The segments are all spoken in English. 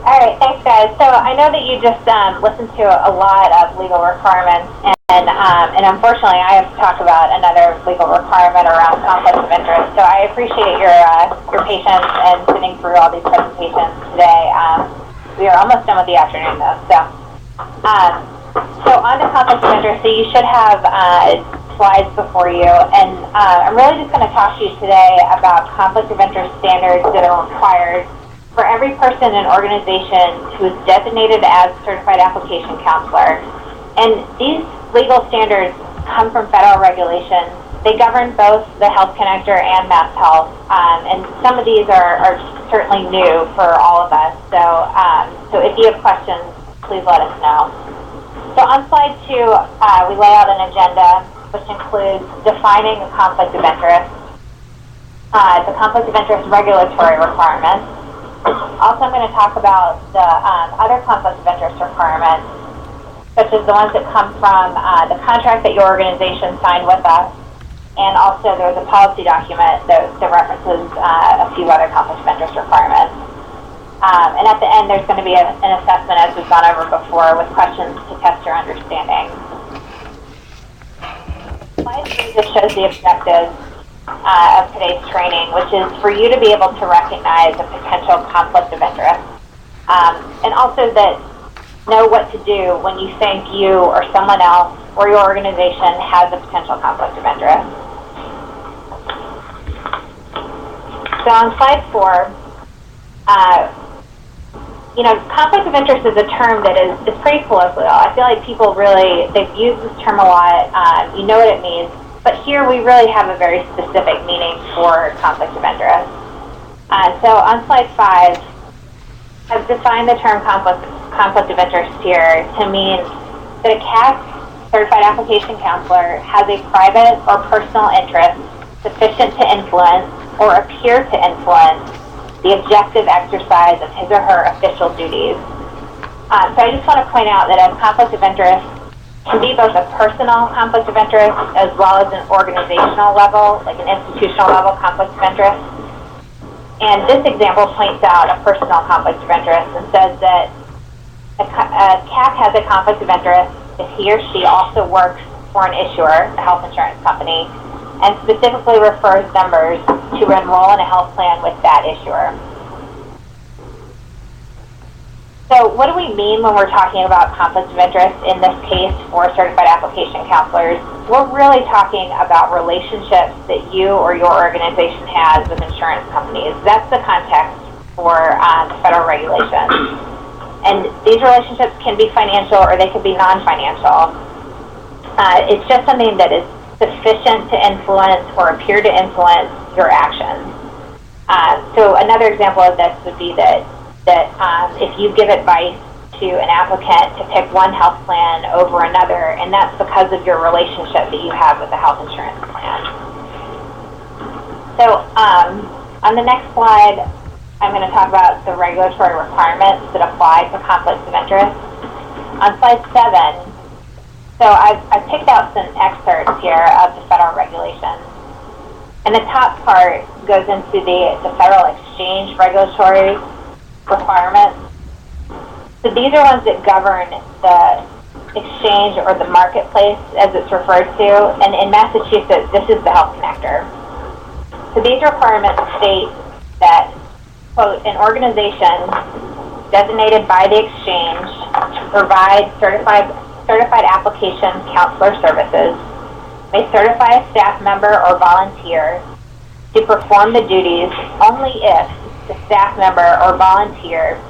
All right, thanks, guys. So I know that you just listened to a lot of legal requirements, and unfortunately, I have to talk about another legal requirement around conflict of interest. So I appreciate your patience and sitting through all these presentations today. We are almost done with the afternoon, though. So on to conflict of interest. So you should have slides before you, and I'm really just going to talk to you today about conflict of interest standards that are required for every person and organization who is designated as certified application counselor. And these legal standards come from federal regulations. They govern both the Health Connector and Mass Health, and some of these are certainly new for all of us. So if you have questions, please let us know. So on slide 2, we lay out an agenda which includes defining the conflict of interest, the conflict of interest regulatory requirements. Also, I'm going to talk about the other conflict of interest requirements, such as the ones that come from the contract that your organization signed with us, and also there's a policy document that references a few other conflict of interest requirements. And at the end, there's going to be an assessment, as we've gone over before, with questions to test your understanding. Slide 3 just shows the objectives of today's training, which is for you to be able to recognize a potential conflict of interest, and also that know what to do when you think you or someone else or your organization has a potential conflict of interest. So on slide 4, conflict of interest is a term that is pretty colloquial. I feel like people they've used this term a lot. You know what it means. But here we really have a very specific meaning for conflict of interest. So on slide 5, I've defined the term conflict of interest here to mean that a CAC, Certified Application Counselor, has a private or personal interest sufficient to influence or appear to influence the objective exercise of his or her official duties. So I just want to point out that a conflict of interest can be both a personal conflict of interest as well as an organizational level, like an institutional level conflict of interest. And this example points out a personal conflict of interest and says that a CAC has a conflict of interest if he or she also works for an issuer, a health insurance company, and specifically refers members to enroll in a health plan with that issuer. So what do we mean when we're talking about conflict of interest in this case for certified application counselors? We're really talking about relationships that you or your organization has with insurance companies. That's the context for federal regulations. And these relationships can be financial or they can be non-financial. It's just something that is sufficient to influence or appear to influence your actions. So another example of this would be that if you give advice to an applicant to pick one health plan over another, and that's because of your relationship that you have with the health insurance plan. So on the next slide, I'm going to talk about the regulatory requirements that apply to conflicts of interest. On slide 7, so I've picked out some excerpts here of the federal regulations. And the top part goes into the federal exchange regulatory requirements. So these are ones that govern the exchange or the marketplace as it's referred to. And in Massachusetts, this is the Health Connector. So these requirements state that, quote, an organization designated by the exchange to provide certified application counselor services may certify a staff member or volunteer to perform the duties only if the staff member or volunteer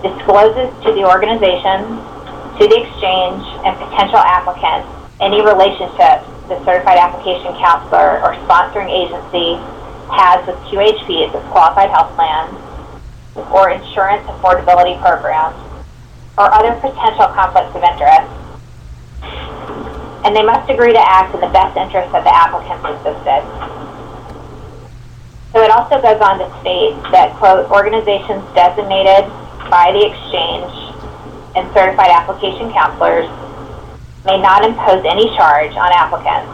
discloses to the organization, to the exchange, and potential applicants any relationship the certified application counselor or sponsoring agency has with QHPs, its qualified health plans, or insurance affordability programs, or other potential conflicts of interest. And they must agree to act in the best interest of the applicants assisted. So it also goes on to state that, quote, organizations designated by the exchange and certified application counselors may not impose any charge on applicants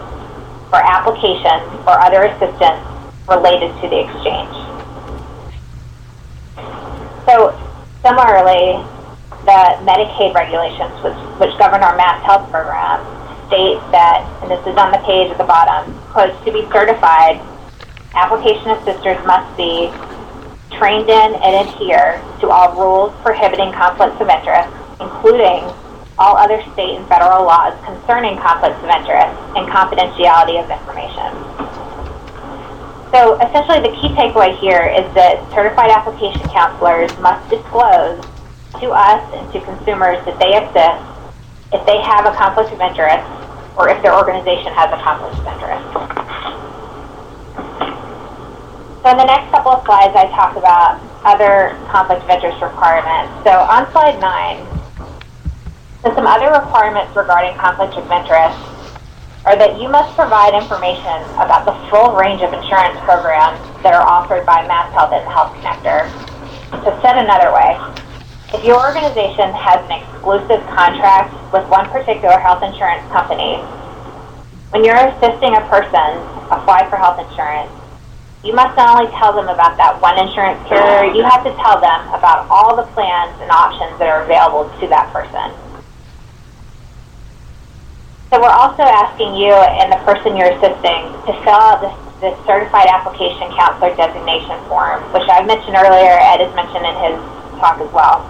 for application or other assistance related to the exchange. So Similarly, the Medicaid regulations, which govern our mass health program, state that, and this is on the page at the bottom, quote, to be certified, application assisters must be trained in and adhere to all rules prohibiting conflicts of interest, including all other state and federal laws concerning conflicts of interest and confidentiality of information. So essentially the key takeaway here is that certified application counselors must disclose to us and to consumers that they exist if they have a conflict of interest or if their organization has a conflict of interest. So in the next couple of slides, I talk about other conflict of interest requirements. So on slide 9, so some other requirements regarding conflict of interest are that you must provide information about the full range of insurance programs that are offered by MassHealth and Health Connector. So said another way, if your organization has an exclusive contract with one particular health insurance company, when you're assisting a person apply for health insurance, you must not only tell them about that one insurance carrier, you have to tell them about all the plans and options that are available to that person. So we're also asking you and the person you're assisting to fill out this Certified Application Counselor Designation form, which I mentioned earlier, Ed has mentioned in his talk as well.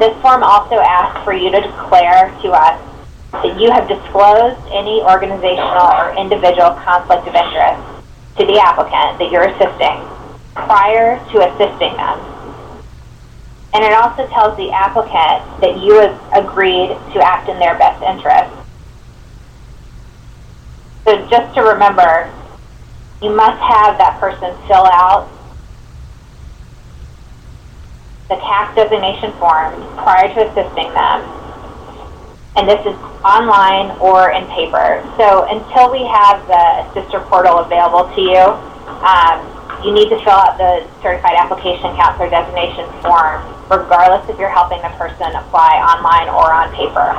This form also asks for you to declare to us that you have disclosed any organizational or individual conflict of interest to the applicant that you're assisting prior to assisting them. And it also tells the applicant that you have agreed to act in their best interest. So just to remember, you must have that person fill out the CAC designation form prior to assisting them. And this is online or in paper. So until we have the Assister portal available to you, you need to fill out the Certified Application Counselor Designation form, regardless if you're helping the person apply online or on paper.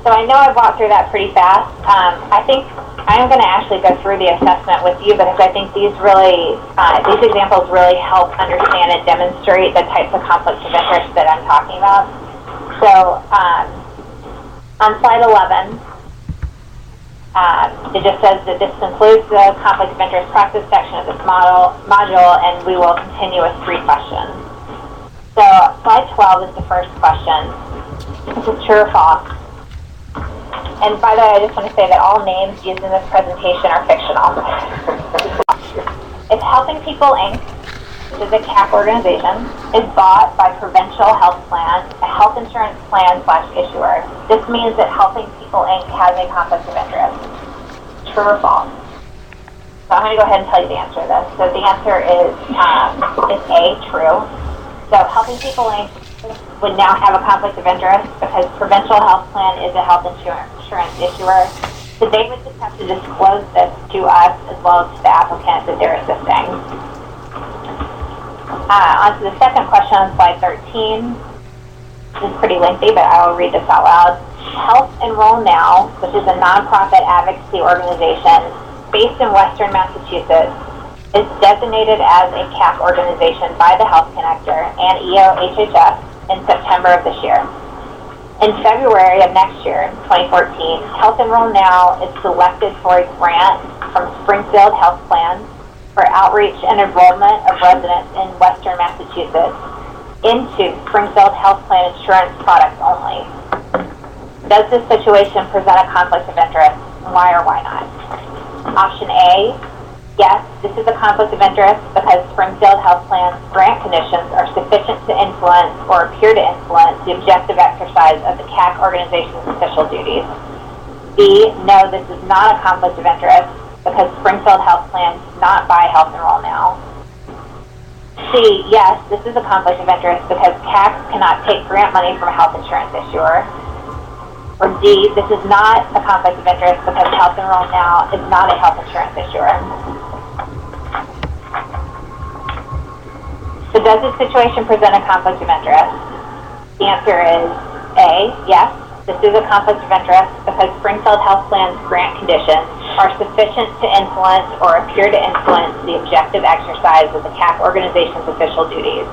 So I know I've walked through that pretty fast. I think I'm going to actually go through the assessment with you because I think these examples really help understand and demonstrate the types of conflicts of interest that I'm talking about. So on slide 11, it just says that this concludes the conflict of interest practice section of this module, and we will continue with 3 questions. So slide 12 is the first question. This is true or false. And by the way, I just want to say that all names used in this presentation are fictional. If Helping People Inc., which is a CAC organization, is bought by Provincial Health Plan, a health insurance plan/issuer, this means that Helping People Inc. has a conflict of interest. True or false? So I'm going to go ahead and tell you the answer to this. So the answer is A, true. So Helping People Inc. would now have a conflict of interest because Provincial Health Plan is a health insurance issuer. So they would just have to disclose this to us as well as to the applicant that they're assisting. On to the second question on slide 13. This is pretty lengthy, but I will read this out loud. Health Enroll Now, which is a nonprofit advocacy organization based in Western Massachusetts, is designated as a CAC organization by the Health Connector and EOHHS in September of this year. In February of next year, 2014, Health Enroll Now is selected for a grant from Springfield Health Plan for outreach and enrollment of residents in Western Massachusetts into Springfield Health Plan insurance products only. Does this situation present a conflict of interest? Why or why not? Option A, yes, this is a conflict of interest because Springfield Health Plan's grant conditions are sufficient to influence or appear to influence the objective exercise of the CAC organization's official duties. B, no, this is not a conflict of interest because Springfield Health Plan does not buy Health Enroll Now. C, yes, this is a conflict of interest because CACs cannot take grant money from a health insurance issuer. Or D, this is not a conflict of interest because Health Enroll Now is not a health insurance issuer. So does this situation present a conflict of interest? The answer is A, yes, this is a conflict of interest because Springfield Health Plan's grant conditions are sufficient to influence or appear to influence the objective exercise of the CAC organization's official duties.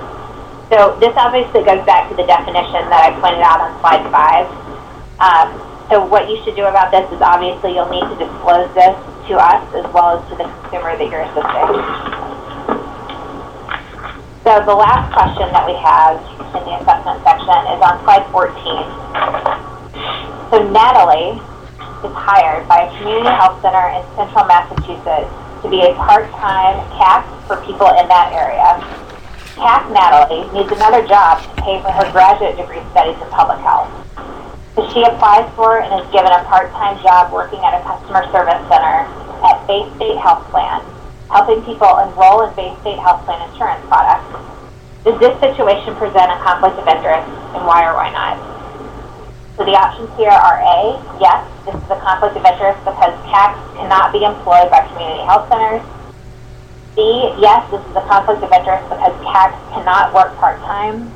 So this obviously goes back to the definition that I pointed out on slide 5. So what you should do about this is obviously you'll need to disclose this to us as well as to the consumer that you're assisting. So the last question that we have in the assessment section is on slide 14. So Natalie is hired by a community health center in central Massachusetts to be a part-time CAC for people in that area. CAC Natalie needs another job to pay for her graduate degree studies in public health. So she applies for and is given a part-time job working at a customer service center at Bay State Health Plan, helping people enroll in Bay State Health Plan insurance products. Does this situation present a conflict of interest, and why or why not? So the options here are A, yes, this is a conflict of interest because CACs cannot be employed by community health centers. B, yes, this is a conflict of interest because CACs cannot work part-time.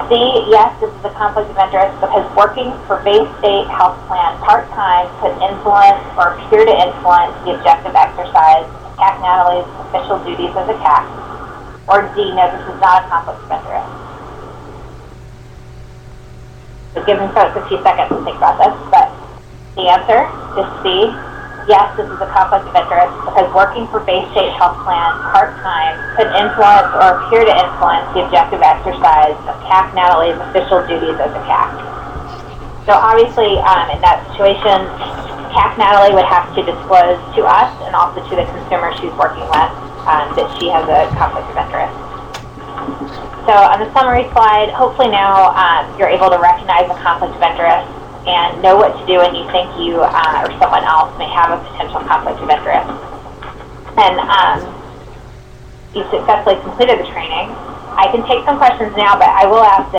C, yes, this is a conflict of interest because working for Bay State Health Plan part-time could influence or appear to influence the objective exercise of CAC Natalie's official duties as a CAC. Or D, no, this is not a conflict of interest. So giving folks a few seconds to think about this, but the answer is C. Yes, this is a conflict of interest because working for Bay State Health Plan part-time could influence or appear to influence the objective exercise of CAC Natalie's official duties as a CAC. So obviously, in that situation, CAC Natalie would have to disclose to us and also to the consumer she's working with that she has a conflict of interest. So on the summary slide, hopefully now you're able to recognize a conflict of interest and know what to do when you think you or someone else may have a potential conflict of interest. And you've successfully completed the training. I can take some questions now, but I will ask that